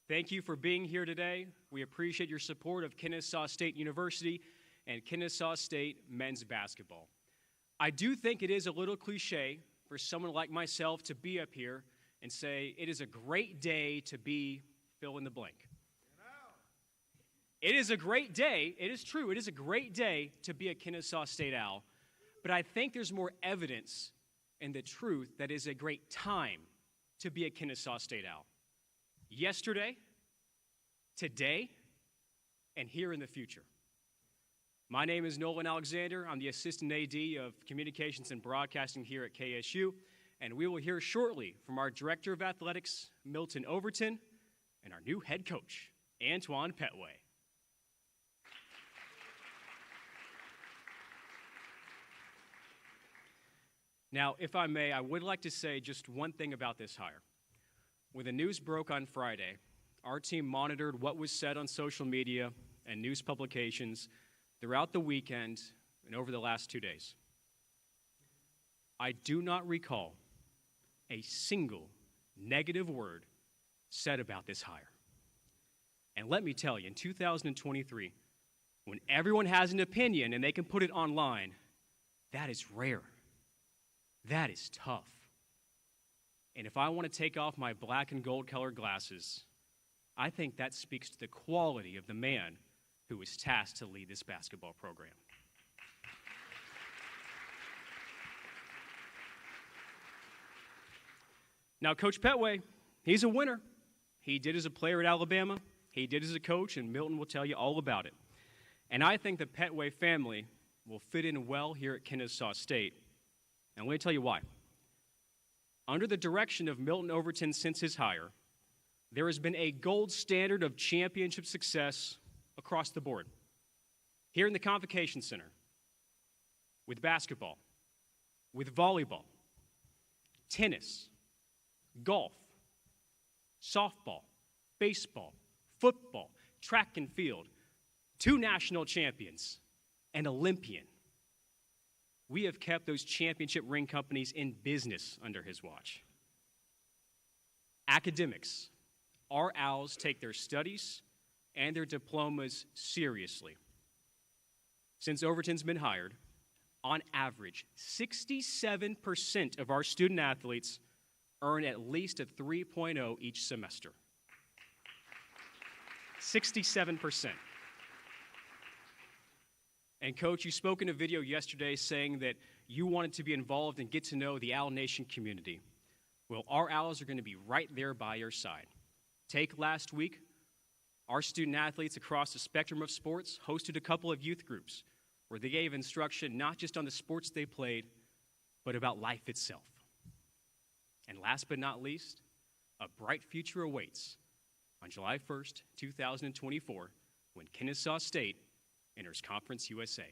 Thank you for being here today. We appreciate your support of Kennesaw State University and Kennesaw State men's basketball. I do think it is a little cliche for someone like myself to be up here and say it is a great day to be fill in the blank. It is a great day. It is true. It is a great day to be a Kennesaw State Owl. But I think there's more evidence in the truth that it is a great time to be a Kennesaw State Owl. Yesterday, today, and here in the future. My name is Nolan Alexander. I'm the Assistant AD of Communications and Broadcasting here at KSU, and we will hear shortly from our Director of Athletics, Milton Overton, and our new head coach, Antoine Pettway. Now, if I may, I would like to say just one thing about this hire. When the news broke on Friday, our team monitored what was said on social media and news publications throughout the weekend and over the last 2 days. I do not recall a single negative word said about this hire. And let me tell you, in 2023, when everyone has an opinion and they can put it online, that is rare. That is tough. And if I want to take off my black and gold colored glasses, I think that speaks to the quality of the man who was tasked to lead this basketball program. Now, Coach Pettway, he's a winner. He did as a player at Alabama. He did as a coach, and Milton will tell you all about it. And I think the Pettway family will fit in well here at Kennesaw State. And let me tell you why. Under the direction of Milton Overton since his hire, there has been a gold standard of championship success across the board. Here in the Convocation Center, with basketball, with volleyball, tennis, golf, softball, baseball, football, track and field, 2 national champions, an Olympian. We have kept those championship ring companies in business under his watch. Academics. Our Owls take their studies and their diplomas seriously. Since Overton's been hired, on average, 67% of our student athletes earn at least a 3.0 each semester. 67%. And Coach, you spoke in a video yesterday saying that you wanted to be involved and get to know the Owl Nation community. Well, our Owls are going to be right there by your side. Take last week, our student athletes across the spectrum of sports hosted a couple of youth groups where they gave instruction not just on the sports they played, but about life itself. And last but not least, a bright future awaits on July 1st, 2024, when Kennesaw State enters Conference USA.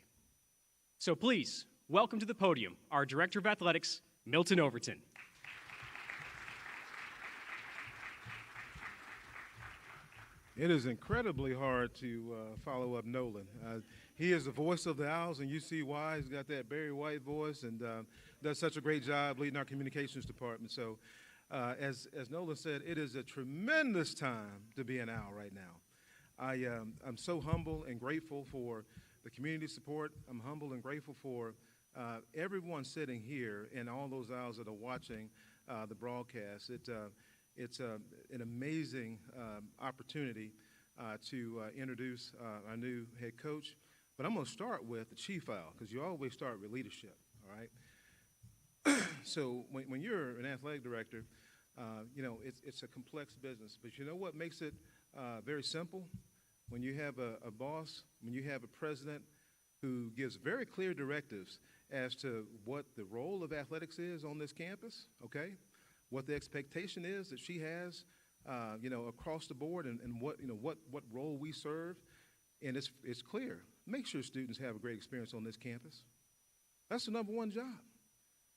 So please, welcome to the podium, our Director of Athletics, Milton Overton. It is incredibly hard to follow up Nolan. He is the voice of the Owls, and you see why. He's got that Barry White voice and does such a great job leading our communications department. So as Nolan said, it is a tremendous time to be an Owl right now. I'm so humble and grateful for the community support. I'm humble and grateful for everyone sitting here and all those Owls that are watching the broadcast. It's an amazing opportunity to introduce our new head coach. But I'm going to start with the chief owl, because you always start with leadership, all right? So when you're an athletic director, it's a complex business. But you know what makes it very simple? When you have a boss, when you have a president who gives very clear directives as to what the role of athletics is on this campus, okay? What the expectation is that she has, across the board, and what role we serve, and it's clear. Make sure students have a great experience on this campus. That's the number one job.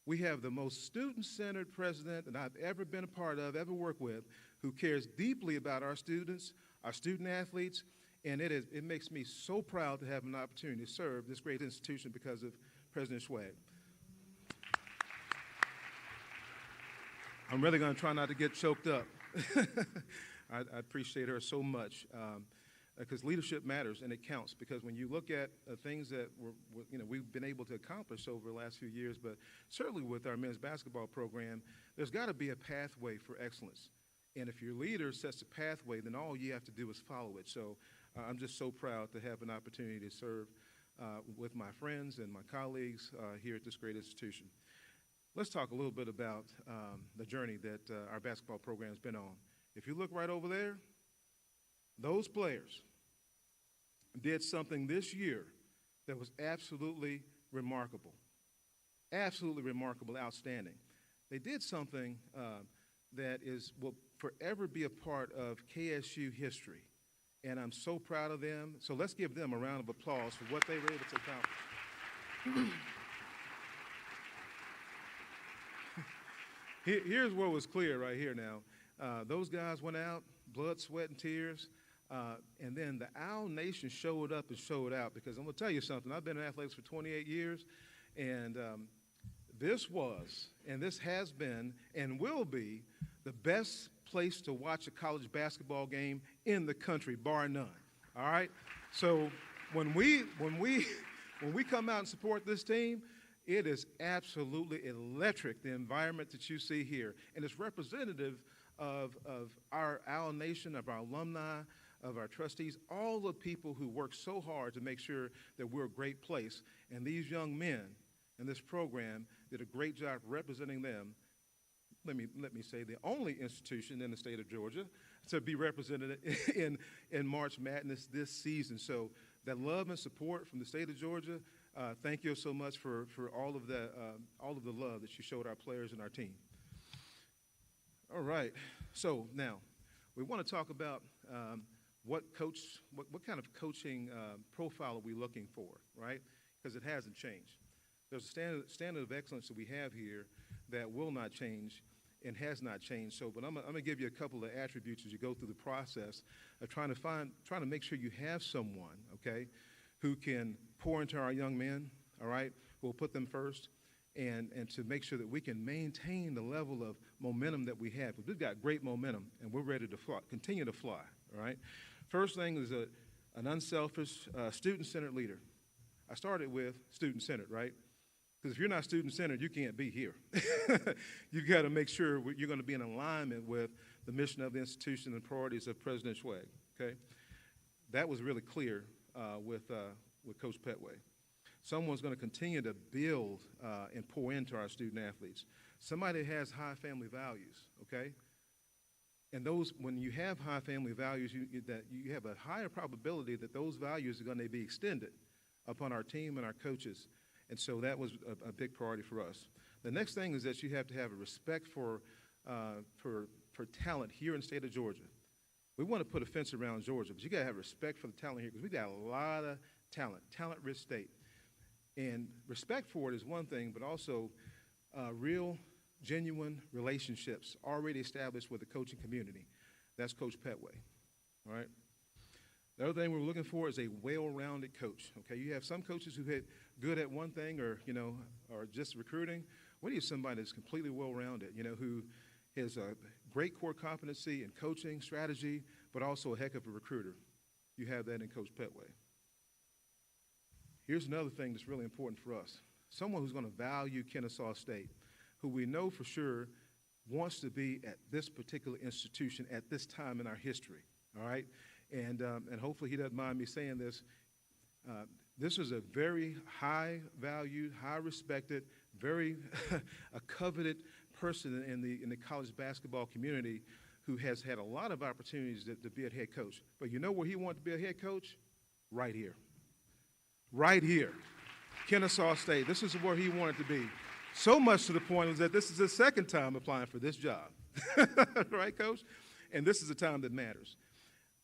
We have the most student-centered president that I've ever been a part of, ever worked with, who cares deeply about our students, our student athletes, and it makes me so proud to have an opportunity to serve this great institution because of President Schwag. I'm really going to try not to get choked up. I appreciate her so much because leadership matters and it counts. Because when you look at things that we've been able to accomplish over the last few years, but certainly with our men's basketball program, there's got to be a pathway for excellence. And if your leader sets a pathway, then all you have to do is follow it. So I'm just so proud to have an opportunity to serve with my friends and my colleagues here at this great institution. Let's talk a little bit about the journey that our basketball program has been on. If you look right over there, those players did something this year that was absolutely remarkable, outstanding. They did something that will forever be a part of KSU history, and I'm so proud of them. So let's give them a round of applause for what they were able to accomplish. Here's what was clear right here now. Those guys went out, blood, sweat, and tears, and then the Owl Nation showed up and showed out, because I'm going to tell you something. I've been in athletics for 28 years, and this has been and will be the best place to watch a college basketball game in the country, bar none. All right? So when we come out and support this team, it is absolutely electric, the environment that you see here. And it's representative of our Owl Nation, of our alumni, of our trustees, all the people who work so hard to make sure that we're a great place. And these young men in this program did a great job representing them. Let me say the only institution in the state of Georgia to be represented in March Madness this season. So that love and support from the state of Georgia, thank you so much for all of the love that you showed our players and our team. All right, so now we want to talk about what kind of coaching profile are we looking for, right? Because it hasn't changed. There's a standard of excellence that we have here that will not change and has not changed. So, but I'm going to give you a couple of attributes as you go through the process of trying to make sure you have someone, okay, who can pour into our young men, all right, who will put them first, and to make sure that we can maintain the level of momentum that we have. Because we've got great momentum, and we're ready to fly, continue to fly, all right? First thing is an unselfish, student-centered leader. I started with student-centered, right? Because if you're not student-centered, you can't be here. You've got to make sure you're going to be in alignment with the mission of the institution and priorities of President Schwag, okay? That was really clear with Coach Pettway. Someone's going to continue to build and pour into our student athletes. Somebody that has high family values, okay? And those, when you have high family values, you have a higher probability that those values are going to be extended upon our team and our coaches. And so that was a big priority for us. The next thing is that you have to have a respect for talent here in the state of Georgia. We want to put a fence around Georgia, but you got to have respect for the talent here because we got a lot of talent-rich state. And respect for it is one thing, but also real, genuine relationships already established with the coaching community. That's Coach Pettway, all right? The other thing we're looking for is a well-rounded coach, okay? You have some coaches who hit good at one thing or just recruiting. We need somebody that's completely well-rounded, who has a great core competency in coaching, strategy, but also a heck of a recruiter. You have that in Coach Pettway. Here's another thing that's really important for us. Someone who's going to value Kennesaw State, who we know for sure wants to be at this particular institution at this time in our history, all right? And hopefully he doesn't mind me saying this. This is a very high-valued, high-respected, very a coveted person in the college basketball community who has had a lot of opportunities to be a head coach. But you know where he wanted to be a head coach? Right here. Right here. Kennesaw State. This is where he wanted to be. So much to the point was that this is his second time applying for this job. Right, Coach? And this is a time that matters.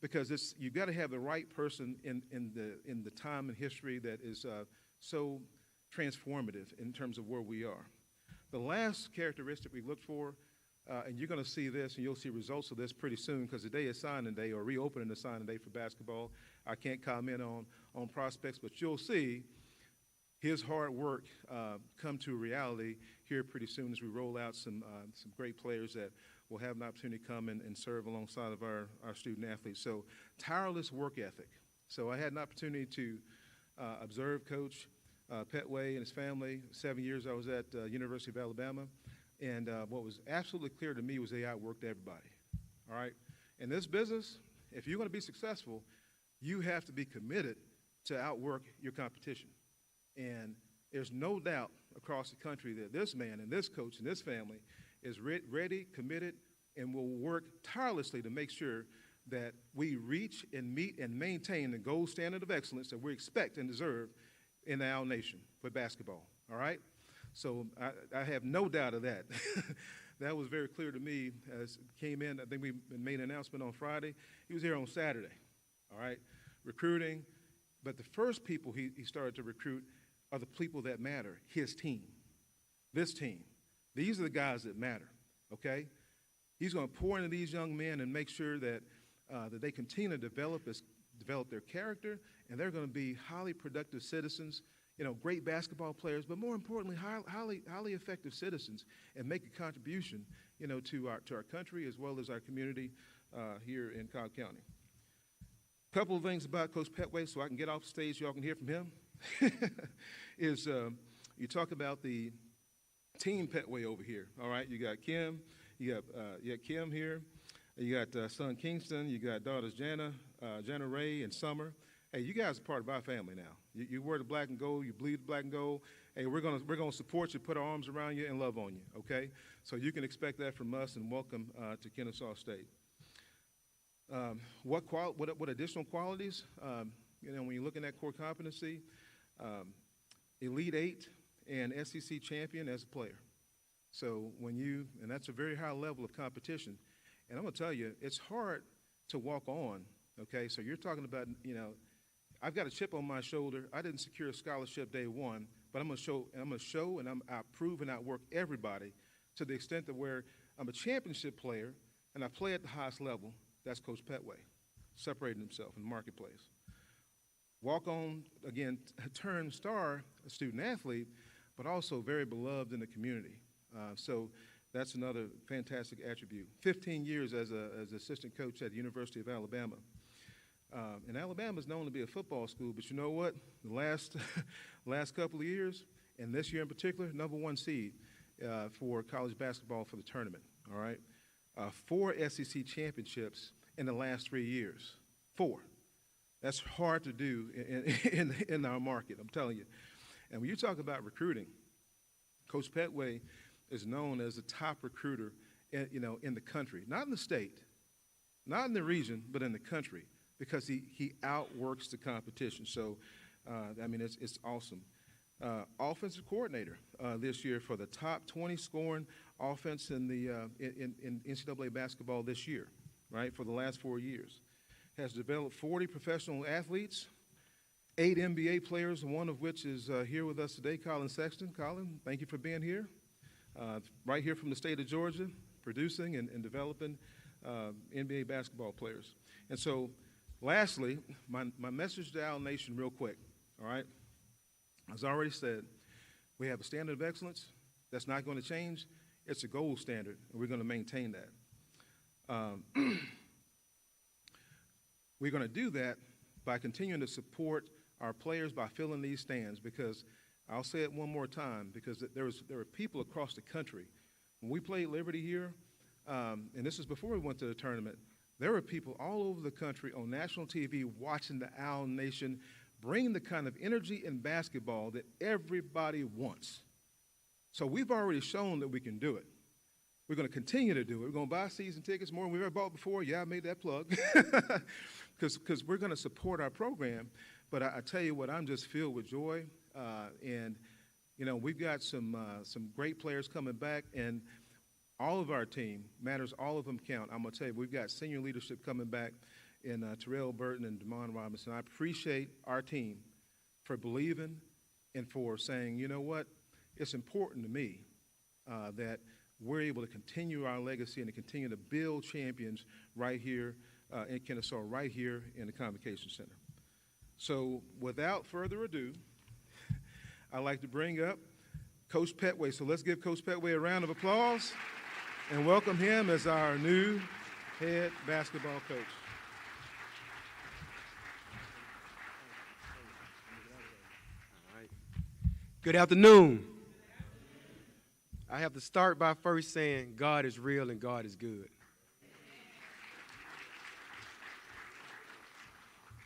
Because you've got to have the right person in the time and history that is so transformative in terms of where we are. The last characteristic we look for, and you're going to see this, and you'll see results of this pretty soon because today is signing day or reopening the signing day for basketball. I can't comment on prospects, but you'll see his hard work come to reality here pretty soon as we roll out some great players that will have an opportunity to come and serve alongside of our student athletes. So tireless work ethic. So I had an opportunity to observe Coach Pettway and his family. 7 years I was at University of Alabama. And what was absolutely clear to me was they outworked everybody, all right? In this business, if you're going to be successful, you have to be committed to outwork your competition. And there's no doubt across the country that this man and this coach and this family is ready, committed, and will work tirelessly to make sure that we reach and meet and maintain the gold standard of excellence that we expect and deserve in our nation for basketball, all right? So I have no doubt of that. That was very clear to me as it came in. I think we made an announcement on Friday. He was here on Saturday, all right, recruiting. But the first people he started to recruit are the people that matter, his team, this team. These are the guys that matter, okay? He's going to pour into these young men and make sure that they continue to develop their character, and they're going to be highly productive citizens, you know, great basketball players, but more importantly, highly effective citizens, and make a contribution, you know, to our country as well as our community here in Cobb County. A couple of things about Coach Pettway, so I can get off stage, y'all can hear from him. Is you talk about the team Pettway over here. All right, you got Kim, you got Kim here, you got son Kingston, you got daughters Jana Ray and Summer. Hey, you guys are part of our family now. You wear the black and gold, you bleed the black and gold. Hey, we're gonna support you, put our arms around you, and love on you. Okay, so you can expect that from us, and welcome to Kennesaw State. What additional qualities? You know, when you're looking at core competency, Elite Eight and SEC champion as a player. So and that's a very high level of competition. And I'm gonna tell you, it's hard to walk on, okay? So you're talking about, you know, I've got a chip on my shoulder. I didn't secure a scholarship day one, but I'm gonna show and I'll prove and outwork everybody to the extent that where I'm a championship player and I play at the highest level. That's Coach Pettway, separating himself in the marketplace. Walk on, again, turned star, a student athlete, but also very beloved in the community. So that's another fantastic attribute. 15 years as an assistant coach at the University of Alabama. And Alabama is known to be a football school, but you know what? The last couple of years, and this year in particular, #1 seed for college basketball for the tournament, all right? 4 SEC championships in the last 3 years. 4. That's hard to do in our market, I'm telling you. And when you talk about recruiting, Coach Pettway is known as the top recruiter in the country, not in the state, not in the region, but in the country, because he outworks the competition. So, I mean, it's awesome. Offensive coordinator this year for the top 20 scoring offense in NCAA basketball this year, right, for the last 4 years. Has developed 40 professional athletes, 8 NBA players, one of which is here with us today, Colin Sexton. Colin, thank you for being here. Right here from the state of Georgia, producing and developing NBA basketball players. And so, lastly, my message to our nation real quick, all right? As I already said, we have a standard of excellence that's not going to change. It's a gold standard, and we're going to maintain that. We're going to do that by continuing to support our players by filling these stands, because I'll say it one more time, because there are people across the country. When we played Liberty here, and this is before we went to the tournament, there were people all over the country on national TV watching the Owl Nation bring the kind of energy in basketball that everybody wants. So we've already shown that we can do it. We're going to continue to do it. We're going to buy season tickets more than we've ever bought before. Yeah, I made that plug. Because we're going to support our program. But I tell you what, I'm just filled with joy. And, you know, we've got some great players coming back. And all of our team matters. All of them count. I'm going to tell you, we've got senior leadership coming back in Terrell Burton and DeMond Robinson. I appreciate our team for believing and for saying, you know what, it's important to me that we're able to continue our legacy and to continue to build champions right here in Kennesaw, right here in the Convocation Center. So without further ado, I'd like to bring up Coach Pettway. So let's give Coach Pettway a round of applause. and welcome him as our new head basketball coach. All right. Good afternoon. I have to start by first saying God is real and God is good.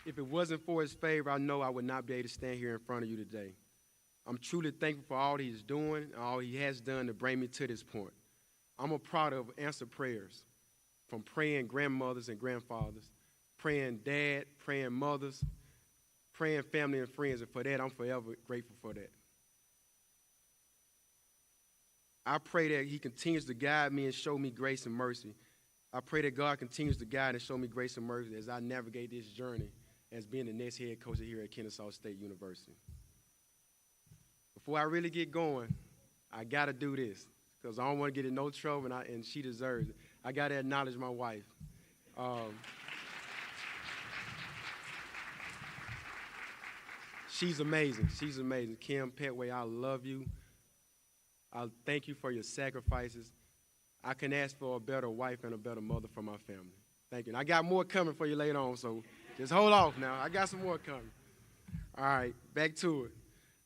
If it wasn't for his favor, I know I would not be able to stand here in front of you today. I'm truly thankful for all he is doing and all he has done to bring me to this point. I'm a product of answered prayers from praying grandmothers and grandfathers, praying dad, praying mothers, praying family and friends, and for that, I'm forever grateful for that. I pray that he continues to guide me and show me grace and mercy. I pray that God continues to guide and show me grace and mercy as I navigate this journey as being the next head coach here at Kennesaw State University. Before I really get going, I got to do this because I don't want to get in no trouble, and she deserves it. I got to acknowledge my wife. She's amazing. She's amazing. Kim Pettway, I love you. I thank you for your sacrifices. I can ask for a better wife and a better mother for my family. Thank you. And I got more coming for you later on, so just hold off now. I got some more coming. All right, back to it.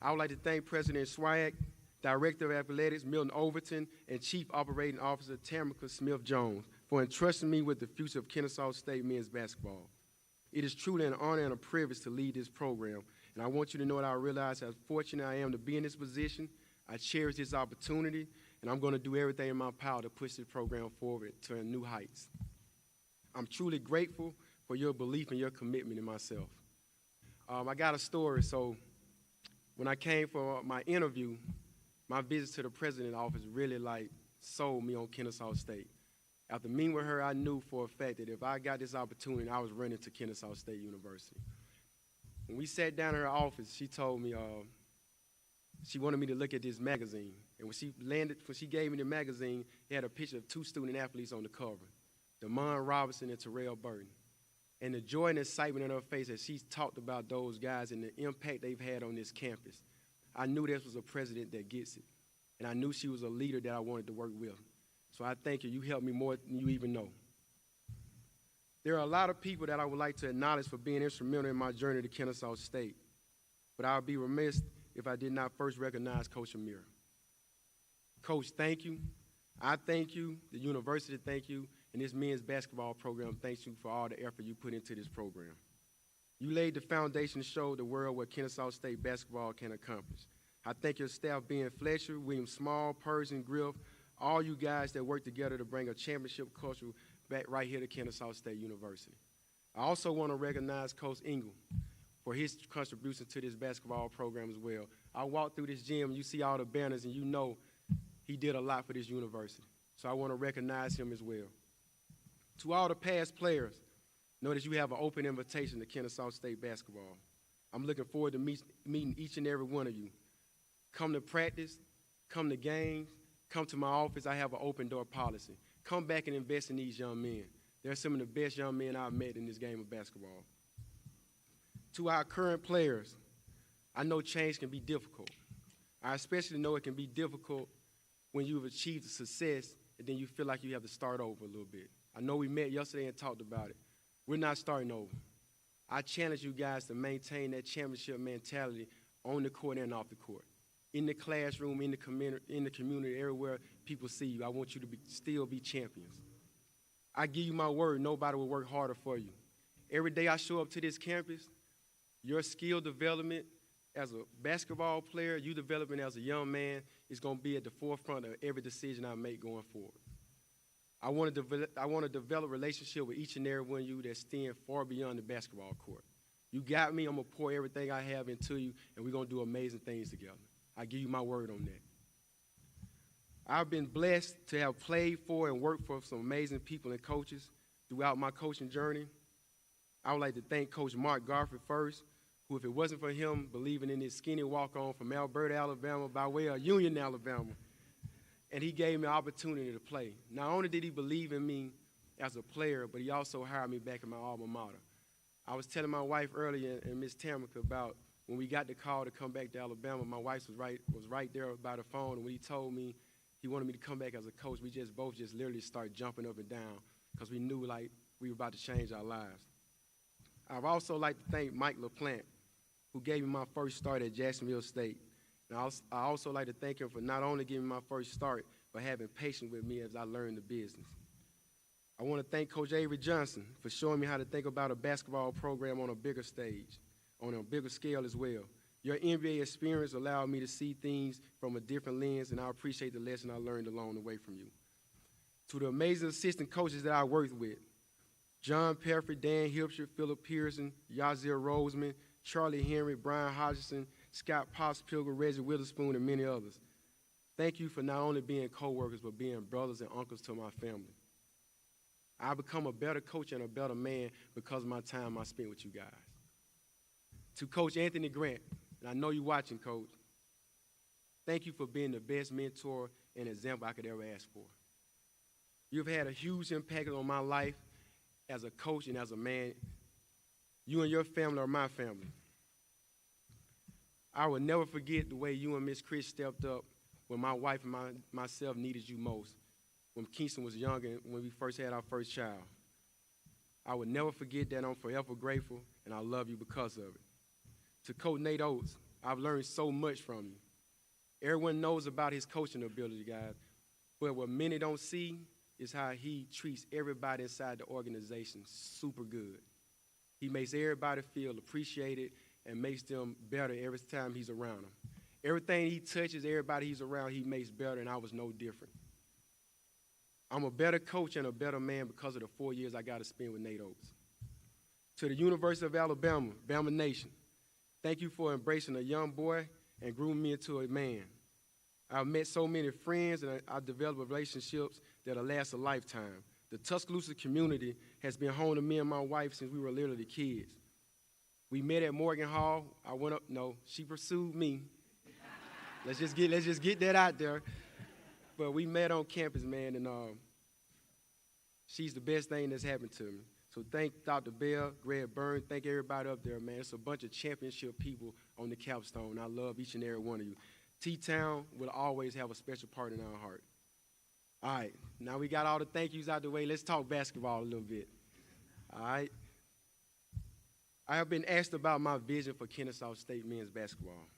I would like to thank President Swag, Director of Athletics Milton Overton, and Chief Operating Officer Tamika Smith-Jones for entrusting me with the future of Kennesaw State men's basketball. It is truly an honor and a privilege to lead this program, and I want you to know that I realize how fortunate I am to be in this position. I cherish this opportunity, and I'm going to do everything in my power to push this program forward to new heights. I'm truly grateful for your belief and your commitment in myself. I got a story. So when I came for my interview, my visit to the president's office really sold me on Kennesaw State. After meeting with her, I knew for a fact that if I got this opportunity, I was running to Kennesaw State University. When we sat down in her office, she told me she wanted me to look at this magazine. And when she gave me the magazine, it had a picture of two student athletes on the cover, Damon Robinson and Terrell Burton. And the joy and excitement in her face as she talked about those guys and the impact they've had on this campus, I knew this was a president that gets it. And I knew she was a leader that I wanted to work with. So I thank you. You helped me more than you even know. There are a lot of people that I would like to acknowledge for being instrumental in my journey to Kennesaw State. But I would be remiss if I did not first recognize Coach Amir. Coach, thank you. I thank you. The university thank you. And this men's basketball program thanks you for all the effort you put into this program. You laid the foundation to show the world what Kennesaw State basketball can accomplish. I thank your staff, being Fletcher, William Small, Pershing, Griff, all you guys that work together to bring a championship culture back right here to Kennesaw State University. I also want to recognize Coach Ingle for his contribution to this basketball program as well. I walk through this gym, you see all the banners, and you know he did a lot for this university. So I want to recognize him as well. To all the past players, know that you have an open invitation to Kennesaw State basketball. I'm looking forward to meeting each and every one of you. Come to practice, come to games, come to my office. I have an open door policy. Come back and invest in these young men. They're some of the best young men I've met in this game of basketball. To our current players, I know change can be difficult. I especially know it can be difficult when you've achieved success and then you feel like you have to start over a little bit. I know we met yesterday and talked about it. We're not starting over. I challenge you guys to maintain that championship mentality on the court and off the court. In the classroom, in the community, everywhere people see you, I want you to still be champions. I give you my word, nobody will work harder for you. Every day I show up to this campus, your skill development as a basketball player, you developing as a young man is going to be at the forefront of every decision I make going forward. I want to develop a relationship with each and every one of you that stand far beyond the basketball court. You got me, I'm going to pour everything I have into you, and we're going to do amazing things together. I give you my word on that. I've been blessed to have played for and worked for some amazing people and coaches throughout my coaching journey. I would like to thank Coach Mark Garford first, who, if it wasn't for him believing in his skinny walk-on from Alberta, Alabama, by way of Union, Alabama, and he gave me an opportunity to play. Not only did he believe in me as a player, but he also hired me back in my alma mater. I was telling my wife earlier and Miss Tamika about when we got the call to come back to Alabama, my wife was right there by the phone, and when he told me he wanted me to come back as a coach. We just both just literally started jumping up and down because we knew like we were about to change our lives. I'd also like to thank Mike LaPlante, who gave me my first start at Jacksonville State. And I also like to thank him for not only giving me my first start, but having patience with me as I learned the business. I want to thank Coach Avery Johnson for showing me how to think about a basketball program on a bigger stage, on a bigger scale as well. Your NBA experience allowed me to see things from a different lens, and I appreciate the lesson I learned along the way from you. To the amazing assistant coaches that I worked with, John Perford, Dan Hipshire, Philip Pearson, Yazir Roseman, Charlie Henry, Brian Hodgson, Scott Potts-Pilgrim, Reggie Witherspoon, and many others. Thank you for not only being co-workers, but being brothers and uncles to my family. I've become a better coach and a better man because of my time I spent with you guys. To Coach Anthony Grant, and I know you're watching, Coach, thank you for being the best mentor and example I could ever ask for. You've had a huge impact on my life as a coach and as a man. You and your family are my family. I will never forget the way you and Miss Chris stepped up when my wife and myself needed you most, when Kingston was young and when we first had our first child. I will never forget that. I'm forever grateful, and I love you because of it. To Coach Nate Oates, I've learned so much from you. Everyone knows about his coaching ability, guys, but what many don't see is how he treats everybody inside the organization super good. He makes everybody feel appreciated and makes them better every time he's around them. Everything he touches, everybody he's around, he makes better, and I was no different. I'm a better coach and a better man because of the 4 years I got to spend with Nate Oates. To the University of Alabama, Bama Nation, thank you for embracing a young boy and grooming me into a man. I've met so many friends, and I've developed relationships that'll last a lifetime. The Tuscaloosa community has been home to me and my wife since we were literally kids. We met at Morgan Hall. I went up, no, she pursued me. Let's just get that out there. But we met on campus, man, and she's the best thing that's happened to me. So thank Dr. Bell, Greg Byrne, thank everybody up there, man. It's a bunch of championship people on the capstone. I love each and every one of you. T-Town will always have a special part in our heart. All right, now we got all the thank yous out the way. Let's talk basketball a little bit. All right. I have been asked about my vision for Kennesaw State men's basketball,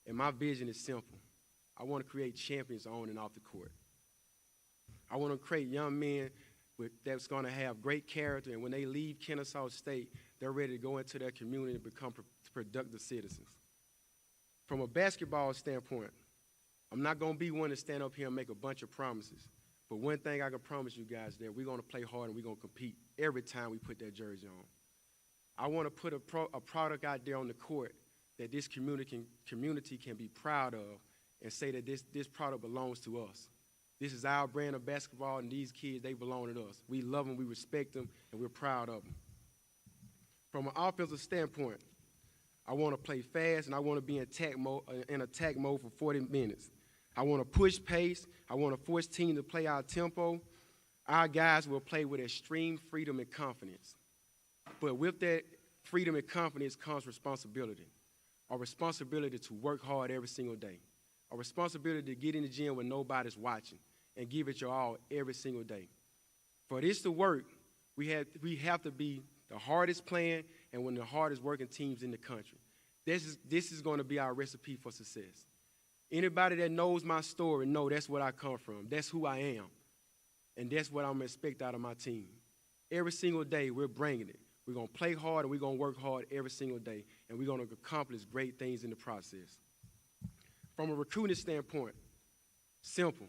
and my vision is simple. I want to create champions on and off the court. I want to create young men that's going to have great character, and when they leave Kennesaw State, they're ready to go into their community and become productive citizens. From a basketball standpoint, I'm not going to be one to stand up here and make a bunch of promises, but one thing I can promise you guys is that we're going to play hard and we're going to compete every time we put that jersey on. I want to put a product out there on the court that this community can be proud of and say that this product belongs to us. This is our brand of basketball, and these kids, they belong to us. We love them, we respect them, and we're proud of them. From an offensive standpoint, I want to play fast, and I want to be in attack mode for 40 minutes. I want to push pace. I want to force team to play our tempo. Our guys will play with extreme freedom and confidence. But with that freedom and confidence comes responsibility. A responsibility to work hard every single day. A responsibility to get in the gym when nobody's watching and give it your all every single day. For this to work, we have to be the hardest playing and one of the hardest working teams in the country. This is going to be our recipe for success. Anybody that knows my story know that's what I come from. That's who I am. And that's what I'm going to expect out of my team. Every single day, we're bringing it. We're going to play hard and we're going to work hard every single day. And we're going to accomplish great things in the process. From a recruiting standpoint, simple.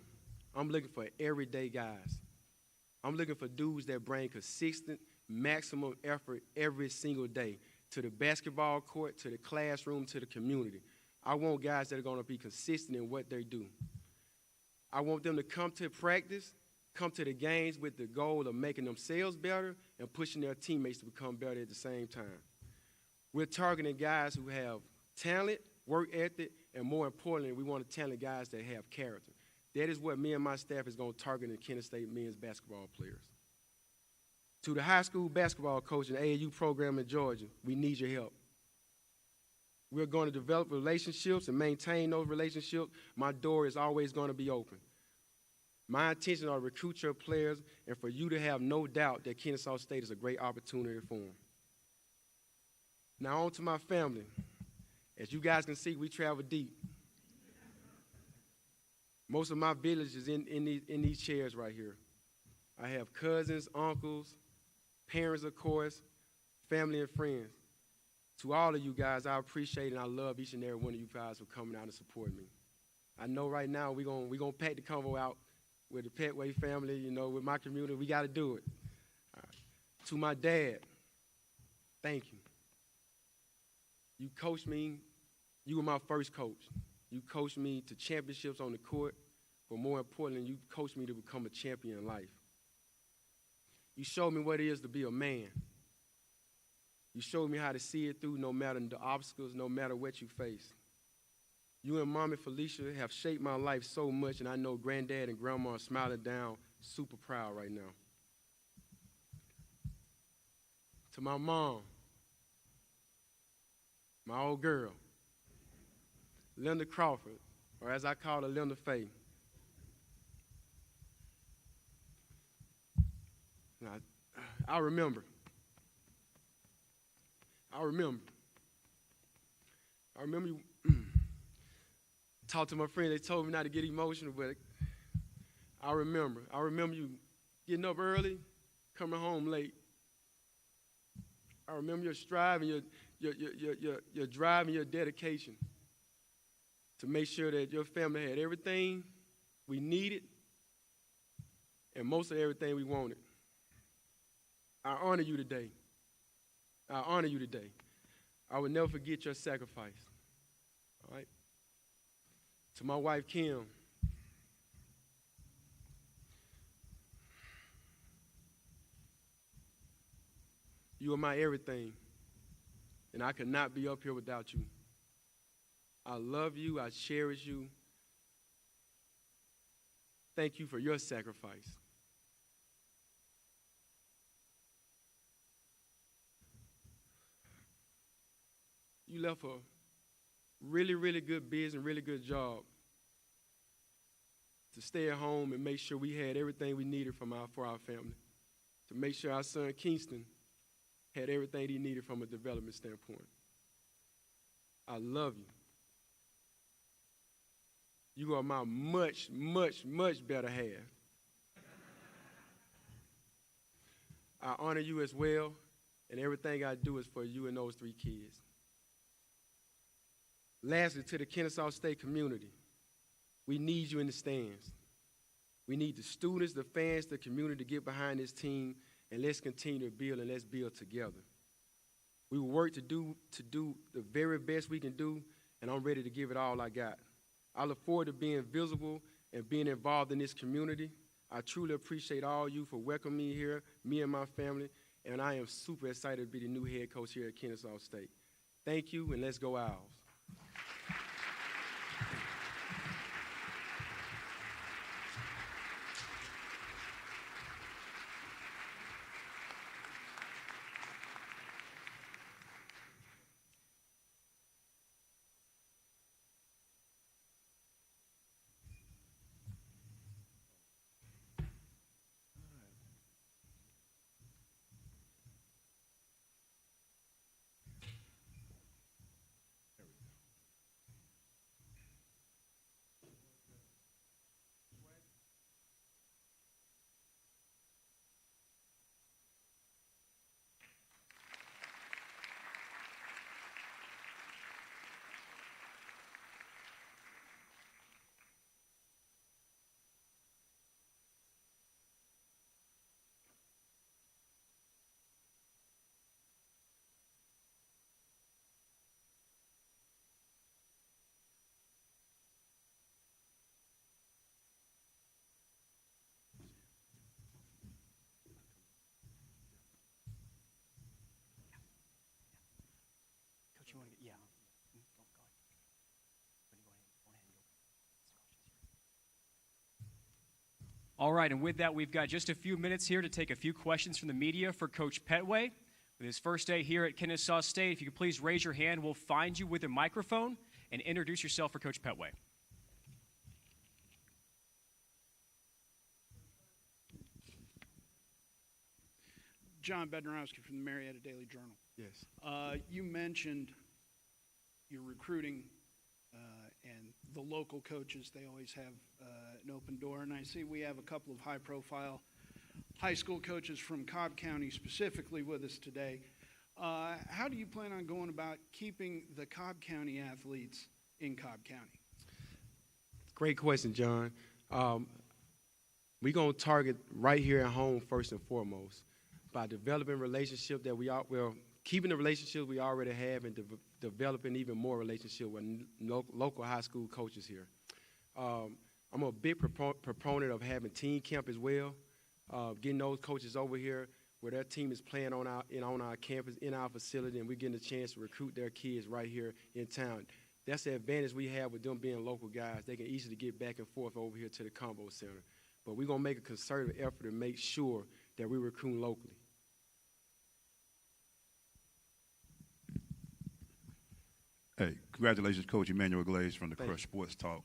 I'm looking for everyday guys. I'm looking for dudes that bring consistent, maximum effort every single day to the basketball court, to the classroom, to the community. I want guys that are going to be consistent in what they do. I want them to come to practice, come to the games with the goal of making themselves better and pushing their teammates to become better at the same time. We're targeting guys who have talent, work ethic, and more importantly, we want to talent guys that have character. That is what me and my staff is going to target in Kennesaw State men's basketball players. To the high school basketball coach and AAU program in Georgia, we need your help. We're going to develop relationships and maintain those relationships. My door is always going to be open. My intention are to recruit your players and for you to have no doubt that Kennesaw State is a great opportunity for them. Now on to my family. As you guys can see, we travel deep. Most of my village is in these chairs right here. I have cousins, uncles, parents, of course, family and friends. To all of you guys, I appreciate and I love each and every one of you guys for coming out and supporting me. I know right now we're gonna pack the convo out with the Pettway family, you know, with my community. We got to do it. To my dad, thank you. You coached me. You were my first coach. You coached me to championships on the court, but more importantly, you coached me to become a champion in life. You showed me what it is to be a man. You showed me how to see it through no matter the obstacles, no matter what you face. You and Mommy Felicia have shaped my life so much, and I know Granddad and Grandma are smiling down, super proud right now. To my mom, my old girl, Linda Crawford, or as I call her, Linda Faye. Now, I remember you talked to my friend, they told me not to get emotional, but I remember you getting up early, coming home late. I remember your strive and your drive and your dedication to make sure that your family had everything we needed and most of everything we wanted. I honor you today. I honor you today. I will never forget your sacrifice. All right? To my wife, Kim. You are my everything, and I could not be up here without you. I love you. I cherish you. Thank you for your sacrifice. You left a really, really good business, really good job to stay at home and make sure we had everything we needed for our family, to make sure our son Kingston had everything he needed from a development standpoint. I love you. You are my much, much, much better half. I honor you as well, and everything I do is for you and those 3 kids. Lastly, to the Kennesaw State community, we need you in the stands. We need the students, the fans, the community to get behind this team, and let's continue to build, and let's build together. We will work to do the very best we can do, and I'm ready to give it all I got. I look forward to being visible and being involved in this community. I truly appreciate all you for welcoming me here, me and my family, and I am super excited to be the new head coach here at Kennesaw State. Thank you, and let's go Owls. You want to get, yeah. Go ahead. All right, and with that, we've got just a few minutes here to take a few questions from the media for Coach Pettway. With his first day here at Kennesaw State, if you could please raise your hand, we'll find you with a microphone and introduce yourself for Coach Pettway. John Bednarowski from the Marietta Daily Journal. Yes. You mentioned your recruiting and the local coaches. They always have an open door, and I see we have a couple of high-profile high school coaches from Cobb County specifically with us today. How do you plan on going about keeping the Cobb County athletes in Cobb County? Great question, John. We're going to target right here at home first and foremost by developing relationships that keeping the relationships we already have and developing even more relationships with local high school coaches here. I'm a big proponent of having team camp as well, getting those coaches over here where their team is playing on our campus, in our facility, and we're getting a chance to recruit their kids right here in town. That's the advantage we have with them being local guys. They can easily get back and forth over here to the Convo Center. But we're going to make a concerted effort to make sure that we recruit locally. Hey, congratulations, Coach Emmanuel Glaze from the Crush Sports Talk.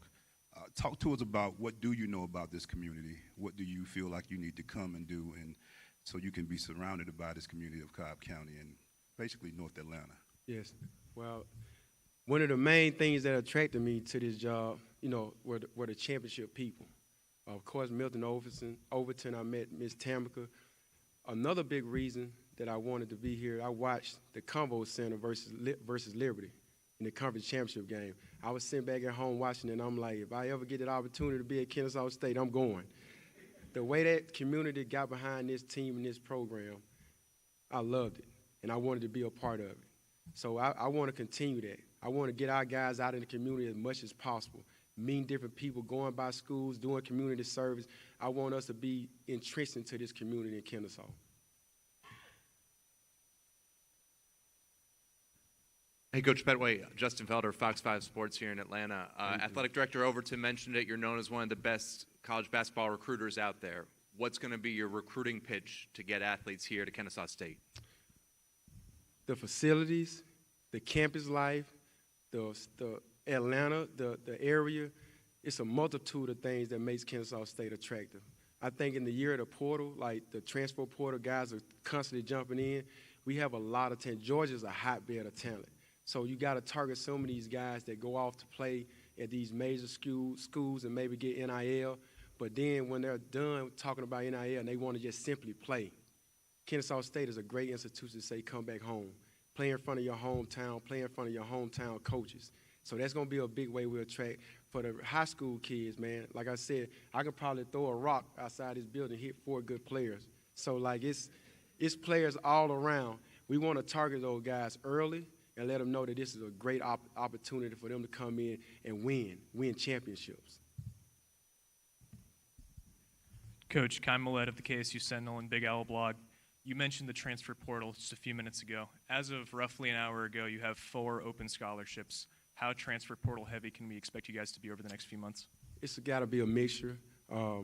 Talk to us about what do you know about this community? What do you feel like you need to come and do and so you can be surrounded by this community of Cobb County and basically North Atlanta? Yes. Well, one of the main things that attracted me to this job, were the championship people. Of course, Milton Overton, I met Miss Tamika. Another big reason that I wanted to be here, I watched the Convo Center versus Liberty in the conference championship game. I was sitting back at home watching it, and I'm like, if I ever get that opportunity to be at Kennesaw State, I'm going. The way that community got behind this team and this program, I loved it, and I wanted to be a part of it. So I want to continue that. I want to get our guys out in the community as much as possible, meeting different people, going by schools, doing community service. I want us to be entrenched into this community in Kennesaw. Hey, Coach Pettway, Justin Felder, Fox 5 Sports here in Atlanta. Athletic Director Overton mentioned it. You're known as one of the best college basketball recruiters out there. What's going to be your recruiting pitch to get athletes here to Kennesaw State? The facilities, the campus life, the Atlanta, the area. It's a multitude of things that makes Kennesaw State attractive. I think in the year of the portal, like the transfer portal, guys are constantly jumping in. We have a lot of talent. Georgia's a hotbed of talent. So you got to target some of these guys that go off to play at these major schools and maybe get NIL. But then when they're done talking about NIL and they want to just simply play, Kennesaw State is a great institution to say come back home. Play in front of your hometown, play in front of your hometown coaches. So that's going to be a big way we attract for the high school kids, man. Like I said, I could probably throw a rock outside this building and hit 4 good players. So, like, it's players all around. We want to target those guys early and let them know that this is a great opportunity for them to come in and win championships. Coach, Kai Millett of the KSU Sentinel and Big Owl blog. You mentioned the transfer portal just a few minutes ago. As of roughly an hour ago, you have 4 open scholarships. How transfer portal heavy can we expect you guys to be over the next few months? It's got to be a mixture. I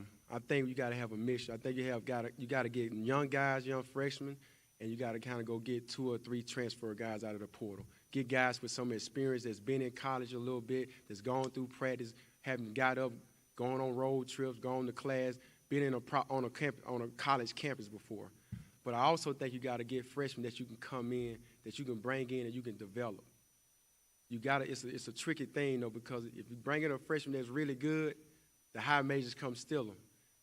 think you got to have a mixture. I think you got to get young guys, young freshmen, and you got to kind of go get 2 or 3 transfer guys out of the portal. Get guys with some experience that's been in college a little bit, that's gone through practice, haven't got up, going on road trips, gone to class, been on a college campus before. But I also think you got to get freshmen that you can come in, that you can bring in, and you can develop. It's a tricky thing, though, because if you bring in a freshman that's really good, the high majors come steal them.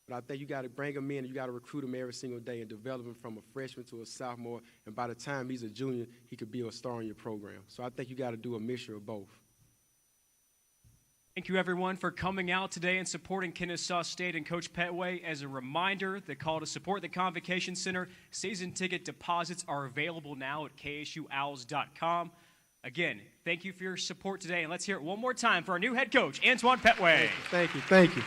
But I think you got to bring them in and you got to recruit them every single day and develop them from a freshman to a sophomore. And by the time he's a junior, he could be a star in your program. So I think you got to do a mixture of both. Thank you, everyone, for coming out today and supporting Kennesaw State and Coach Pettway. As a reminder, the call to support the Convocation Center, season ticket deposits are available now at ksuowls.com. Again, thank you for your support today, and let's hear it one more time for our new head coach, Antoine Pettway. Thank you.